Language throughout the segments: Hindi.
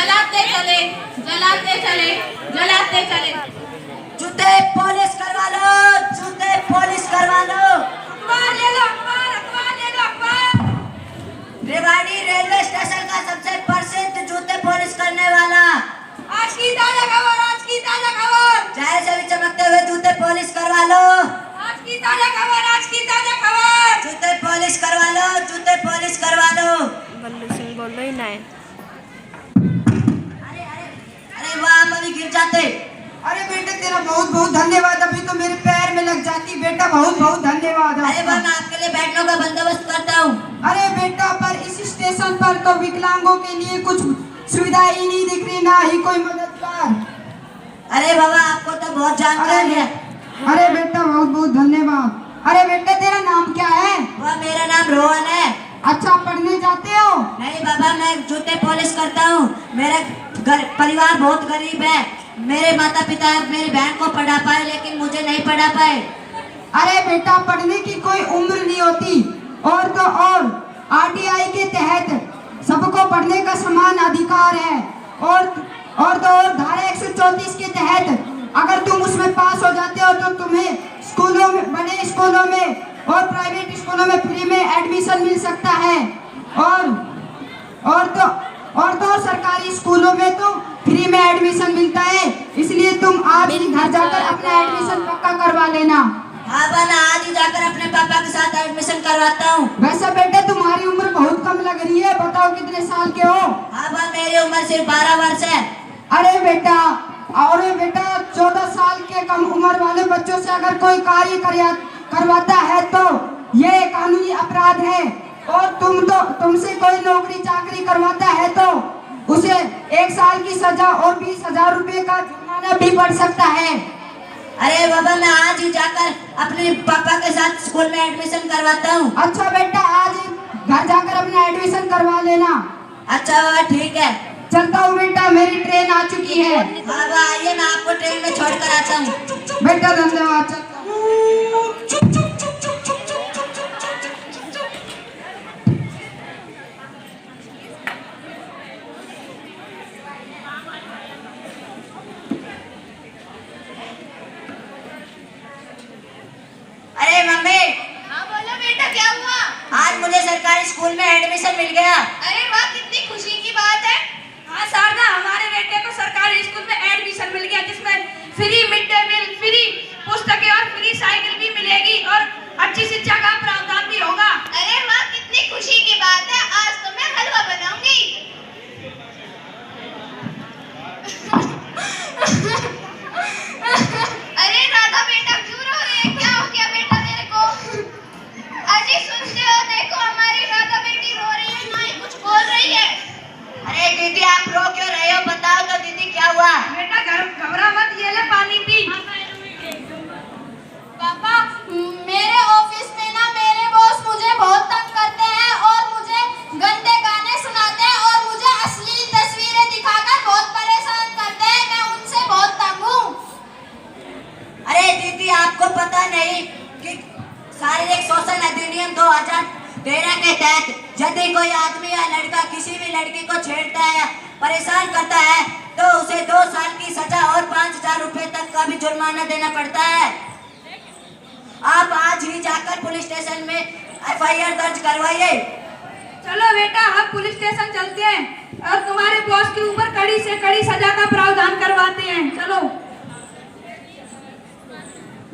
जलाते चले, जलाते चले, जलाते चले। जूते पॉलिश करवा लो, जूते पॉलिश करवा लो। अखबार ले लो, अखबार, अखबार ले लो, अखबार। रेवाड़ी रेलवे स्टेशन का सबसे प्रसिद्ध जूते पॉलिश करने वाला। आज की ताजा खबर, आज की ताजा खबर। चाहे से भी चमकते हुए जूते पॉलिश करवा लो। आज की ताजा खबर, आज की ताजा खबर। जूते पॉलिश करवा लो, जूते पॉलिश करवा लो। बल्लू सिंह बोल रही ना है। अरे वाह, आप अभी गिर जाते। अरे बेटा तेरा बहुत बहुत धन्यवाद, अभी तो मेरे पैर में लग जाती बेटा, बहुत बहुत धन्यवाद। अरे वाह, मैं आपके लिए बैठने का बंदोबस्त करता हूँ। अरे बेटा पर इस स्टेशन पर तो विकलांगों के लिए कुछ सुविधाएं ही नहीं दिख रही, ना ही कोई मददगार। अरे बाबा, आपको तो बहुत जानकारी है। अरे बेटा बहुत बहुत धन्यवाद। अरे बेटा तेरा नाम क्या है? वह मेरा नाम रोहन है। अच्छा पढ़ने जाते हो? नहीं बाबा, मैं जूते पॉलिश करता हूँ। मेरा परिवार बहुत गरीब है। मेरे माता पिता मेरी बहन को पढ़ा पाए, लेकिन मुझे नहीं पढ़ा पाए। अरे बेटा पढ़ने की कोई उम्र नहीं होती, और तो और आरटीआई के तहत सबको पढ़ने का समान अधिकार है। और तो और धारा 134 के तहत अगर तुम उसमें पास हो जाते हो तो तुम्हें स्कूलों में, बड़े स्कूलों में और प्राइवेट स्कूलों में फ्री में एडमिशन मिल सकता है। और तो सरकारी स्कूलों में तो फ्री में एडमिशन मिलता है। इसलिए तुम आज ही घर जाकर अपना एडमिशन पक्का करवा लेना। हाँ बा, मैं आज ही जाकर अपने पापा के साथ एडमिशन करवाता हूँ। वैसे बेटे तुम्हारी उम्र बहुत कम लग रही है, बताओ कितने साल के हो? हाँ बा, मेरी उम्र सिर्फ 12 वर्ष है। अरे बेटा 14 साल के कम उम्र वाले बच्चों से अगर कोई कार्य करवाता है तो ये कानूनी अपराध है। और तुमसे कोई नौकरी चाकरी करवाता है तो उसे 1 साल की सजा और 20,000 रुपए का जुर्माना भी पड़ सकता है। अरे बाबा, मैं आज ही जाकर अपने पापा के साथ स्कूल में एडमिशन करवाता हूँ। अच्छा बेटा आज घर जाकर अपना एडमिशन करवा लेना। अच्छा बाबा, ठीक है। चलता हूँ बेटा, मेरी ट्रेन आ चुकी है। हाँ बाबा, आइए, मैं आपको ट्रेन में छोड़कर आता हूँ। बेटा धन्यवाद, चलता हूँ। अरे मम्मी, हाँ बोलो बेटा, क्या हुआ? आज मुझे सरकारी स्कूल में एडमिशन मिल गया। अरे वाह, कितनी खुशी की बात है। हाँ शारदा, हमारे बेटे को सरकारी स्कूल में एडमिशन मिल गया, जिसमें free mid day meal, free पुस्तकें और फ्री साइकिल भी मिलेगी और अच्छी शिक्षा का प्रावधान भी होगा। अरे वाह, कितनी खुशी की बात है। आज तो मैं हलवा बनाऊंगी। अरे राधा बेटा, क्यों रो रही है? क्या हो गया बेटा तेरे को? अजी सुनते हो, देखो हमारी राधा बेटी रो रही है, ना ही कुछ बोल रही है। अरे दीदी, आप रो क्यों रहे हो? बताओ तो दीदी, क्या हुआ? बेटा घबरा मत, ये ले पानी पी। पापा, मेरे ऑफिस में ना मेरे बॉस मुझे बहुत तंग करते हैं और मुझे गंदे गाने सुनाते हैं और मुझे अश्लील तस्वीरें दिखाकर बहुत परेशान करते हैं। मैं उनसे बहुत तंग हूँ। अरे दीदी, आपको पता नहीं कि शारीरिक शोषण अधिनियम 2013 के तहत यदि कोई आदमी या लड़का किसी भी लड़की को छेड़ता है, परेशान करता है, तो उसे 2 साल की सजा और 5,000 रुपए तक का भी जुर्माना देना पड़ता है। आप आज ही जाकर पुलिस स्टेशन में FIR दर्ज करवाइए। चलो बेटा, हम पुलिस स्टेशन चलते हैं और तुम्हारे बॉस के ऊपर कड़ी से कड़ी सजा का प्रावधान करवाते हैं। चलो।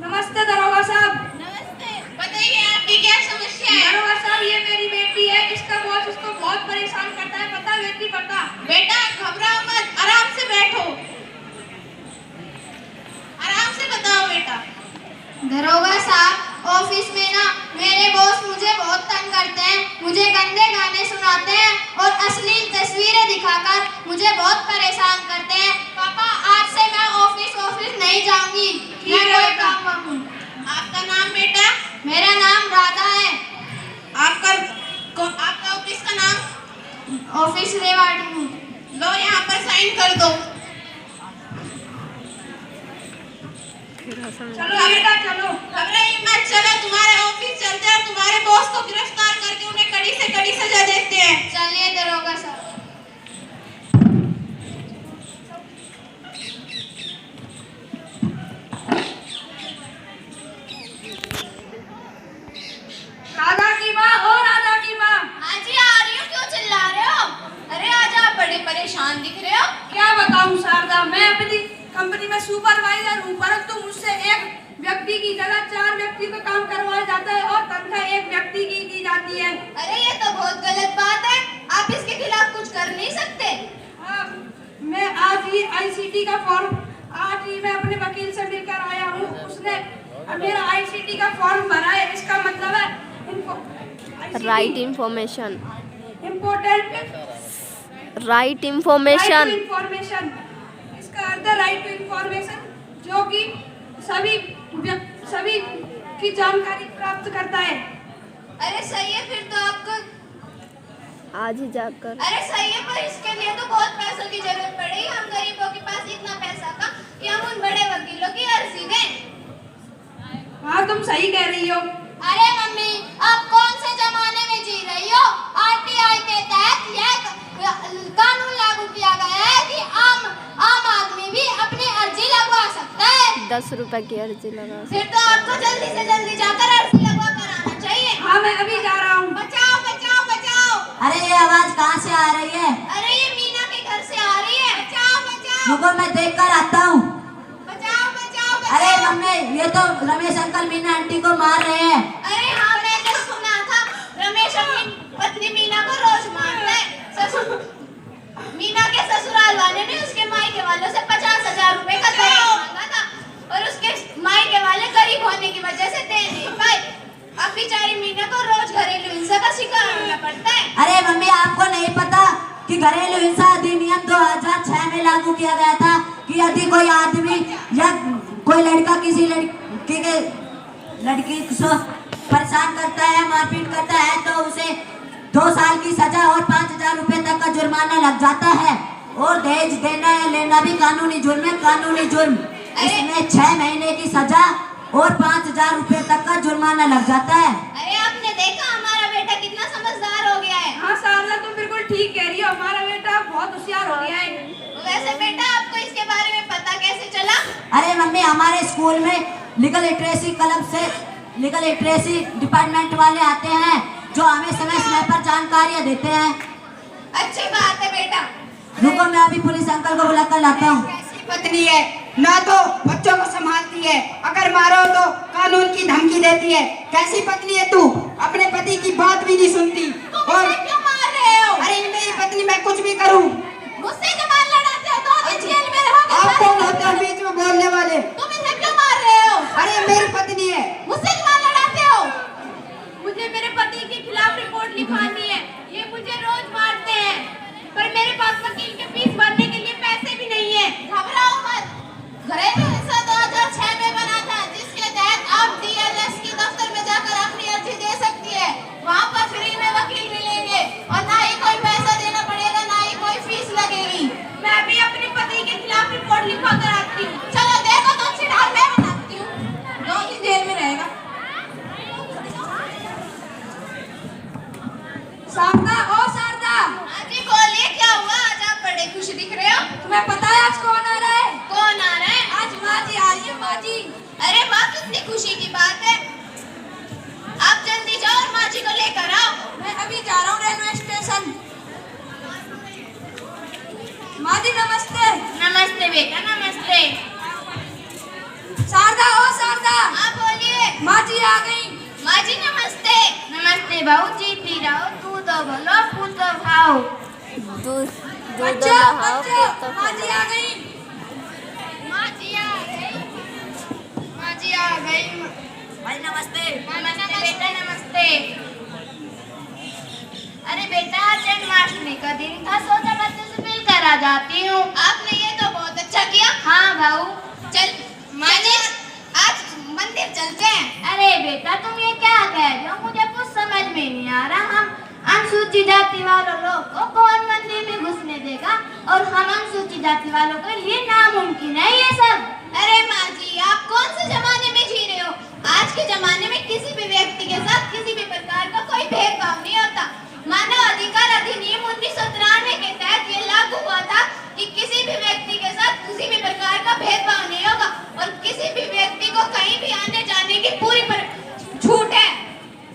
नमस्ते दरोगा साहब। नमस्ते, बताइए आपकी क्या समस्या है? दरोगा साहब, ये मेरी बेटी है, इसका बॉस इसको बहुत परेशान करता है। पता बेटी, पता? बेटा घबराओ मत, आराम से बैठो, आराम से बताओ बेटा। दरोगा साहब, ऑफिस में ना मेरे बॉस मुझे बहुत तंग करते हैं, मुझे गंदे गाने सुनाते हैं और अश्लील तस्वीरें दिखाकर मुझे बहुत परेशान करते हैं। पापा, आज से मैं ऑफिस नहीं जाऊंगी। मैं कोई काम वाम। आपका नाम बेटा? मेरा नाम राधा है। आपका ऑफिस का नाम? ऑफिस रेवाड़ी में। लो यहाँ पर साइन कर दो। चलो बेटा, चलो। घबराइए मत, चलो तुम्हारे ऑफिस चलते हैं और तुम्हारे बॉस को गिरफ्तार करके उन्हें कड़ी से कड़ी सजा देते हैं। चलिए दरोगा साहब। साहब, मैं अपनी कंपनी में सुपरवाइजर हूँ, परंतु मुझसे एक व्यक्ति की जगह 4 व्यक्ति को काम करवाया जाता है और तनख्वाह एक व्यक्ति की दी जाती है। अरे ये तो बहुत गलत बात है, आप इसके खिलाफ कुछ कर नहीं सकते। मैं आज ही आईसीटी का फॉर्म मैं अपने वकील से मिलकर आया हूँ, उसने मेरा आईसीटी का फॉर्म भरा है। इसका मतलब है right information, important right information, information. इसका अर्थ है राइट टू इंफॉर्मेशन, जो कि सभी की जानकारी प्राप्त करता है। अरे सही है, फिर तो आपको आज ही जाकर। अरे सही है, पर इसके लिए तो बहुत पैसों की जरूरत पड़ेगी। हम गरीबों के पास इतना पैसा का कि हम उन बड़े वकीलों की अर्जी दें। हाँ, तुम सही कह रही हो। अरे मम्मी, आप कौन से जमाने में जी रही हो? आरटीआई के तहत यह कानून लागू किया गया है कि आम आदमी भी अपनी अर्जी लगवा सकता है। 10 रुपए की अर्जी लगा। फिर तो आपको जल्दी से जल्दी जाकर अर्जी लगवा कर आना चाहिए। हाँ, मैं अभी जा रहा हूँ। बचाओ बचाओ बचाओ! अरे ये आवाज कहाँ से आ रही है? अरे ये मीना के घर से आ रही है। बचाओ बचाओ रुको, मैं देख कर आता हूँ। बचाओ बचाओ बचाओ! अरे मम्मी, ये तो रमेश अंकल मीना आंटी को मार रहे हैं। अरे हाँ, मैंने सुना था रमेश अपनी पत्नी मीना को रोज मारता है। मीना के ससुराल वाले ने उसके मायके वालों से 50,000 रुपए का दहेज मांगा था और उसके मायके वाले गरीब होने की वजह से दे नहीं पाए। अब बेचारी मीना को रोज घरेलू हिंसा का शिकार होना पड़ता है। अरे मम्मी, आपको नहीं पता कि घरेलू हिंसा अधिनियम 2006 में लागू किया गया था कि यदि कोई आदमी या कोई लड़का किसी लड़की को परेशान करता है, मारपीट करता है, तो उसे 2 साल की सजा और 5,000 रुपए तक का जुर्माना लग जाता है। और दहेज देना या लेना भी कानूनी जुर्म है, कानूनी जुर्म। इसमें 6 महीने की सजा और 5,000 रुपए तक का जुर्माना लग जाता है। अरे आपने देखा हमारा बेटा कितना समझदार हो गया है। हाँ सारला, तुम बिल्कुल ठीक कह रही हो, हमारा बेटा बहुत होशियार हो गया है। वैसे बेटा, आपको इसके बारे में पता कैसे चला? अरे मम्मी, हमारे स्कूल में लीगल लिटरेसी क्लब से लीगल लिटरेसी डिपार्टमेंट वाले आते हैं जो हमें समय समय पर जानकारियाँ देते हैं। अच्छी बात है बेटा। रुको, मैं अभी पुलिस अंकल को बुला कर लाता हूँ। कैसी पत्नी है, ना तो बच्चों को संभालती है, अगर मारो तो कानून की धमकी देती है। कैसी पत्नी है तू, अपने पति की बात भी नहीं सुनती। और मुझे क्यों मार रहे हो? अरे मेरी पत्नी, मैं कुछ भी करूँ। मुझसे जबान लड़ाते हो तो जेल में रहोगे। आप कौन होते हो बीच में बोलने वाले? तुम इसे क्यों मार रहे हो? अरे मेरी पत्नी है। मुझसे जबान लड़ाते हो? मुझे मेरे पति के खिलाफ रिपोर्ट लिखवानी है। ये मुझे रोज मारते हैं, पर मेरे पास वकील के फीस भरने के लिए पैसे भी नहीं है। घबराओ मत। घरेलू हिंसा 2006 में बना था, जिसके तहत आप डीएलएस के दफ्तर में जाकर अपनी अर्जी दे सकती है। वहाँ पर फ्री में वकील मिलेंगे और ना ही कोई पैसा देना पड़ेगा, ना ही कोई फीस लगेगी। मैं भी अपने पति के खिलाफ रिपोर्ट लिखवा कर आती हूँ। चलो देखो, तुमसे ढाल मैं बनाती हूँ। 2 दिन जेल में रहेगा। शारदा, ओ शारदा, हाँ जी बोलिए, क्या हुआ? आज आप बड़े खुश दिख रहे हो। तुम्हें पता है आज कौन आ रहा है? कौन आ रहा है? आज माँ जी आ रही है, माँ जी। अरे वाह, कितनी खुशी की बात है। आप जल्दी जाओ और माँ जी को लेकर आओ। मैं अभी जा रहा हूँ रेलवे स्टेशन। माँ जी नमस्ते। नमस्ते बेटा, नमस्ते। शारदा, ओ शारदा, हाँ बोलिए। माँ जी आ गई। माँ जी नमस्ते। नमस्ते बहू, जीती रहो, दूध बोलो, फूल तो खाओ। दूध बच्चों, नहाओ, बच्चों, फिर तो माँ जी आ गई। माँ जी आ गई। माँ जी आ गई। भाई नमस्ते। नमस्ते बेटा, नमस्ते। अरे बेटा, आज जन्माष्टमी का दिन था, सोचा बच्चों से मिलकर आ जाती हूँ। आपने ये तो बहुत अच्छा किया। हाँ भाऊ, चल माँ जी, आज मंदिर चलते हैं। अरे बेटा, तुम ये क्या कह रहे हो? मुझे कुछ समझ में नहीं आ रहा। हम अनुसूचित जाति वालों लोग को कौन मंदिर में घुसने देगा, और हम अनुसूचित जाति वालों के लिए नामुमकिन है ये सब। अरे माँ जी, आप कौन से जमाने में जी रहे हो? आज के जमाने में किसी भी व्यक्ति के साथ किसी भी प्रकार का कोई भेदभाव नहीं होता। मानव अधिकार अधिनियम 1993 के तहत ये लागू हुआ था कि किसी भी व्यक्ति के साथ किसी भी प्रकार का भेदभाव नहीं होगा, और किसी भी व्यक्ति को कहीं भी आने जाने की पूरी छूट है।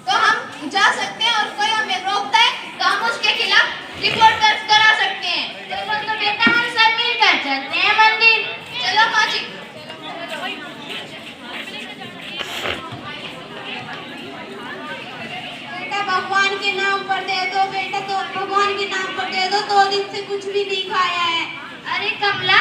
तो हम जा सकते हैं, और कोई हमें रोकता है तो हम उसके खिलाफ रिपोर्ट दर्ज करा सकते हैं। तो बेटा, हम सब मिलकर चलते हैं मंदिर। के नाम पर दे दो बेटा, तो भगवान के नाम पर दे दो, 2 दिन से कुछ भी नहीं खाया है। अरे कमला,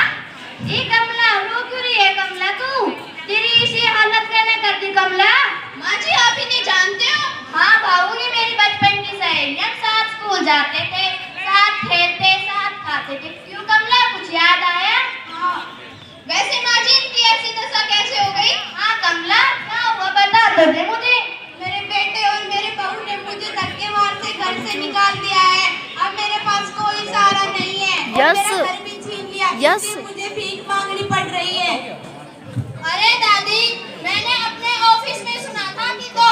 ये कमला रो क्यों रही है कमला तू? तेरी इसी हालत कैसे कर दी कमला? माँ जी आप ही नहीं जानते हो? हाँ भाऊ, ये मेरी बचपन की सहेली, हम साथ स्कूल जाते थे, साथ खेलते, साथ खाते थे। क्यों कमला, कुछ याद आया? हाँ। वैसे माँ जी इनकी ऐसी दशा कैसे हो गई? हाँ कमला, क्या हुआ बता तो दे मुझे। मेरे बेटे और मेरे बहू ने मुझे धक्के मार से घर से निकाल दिया है। अब मेरे पास कोई सहारा नहीं है। और यस। मेरा घर भी छीन लिया। यस। इसलिए मुझे भीख मांगनी पड़ रही है। अरे दादी, मैंने अपने ऑफिस में सुना था कि 2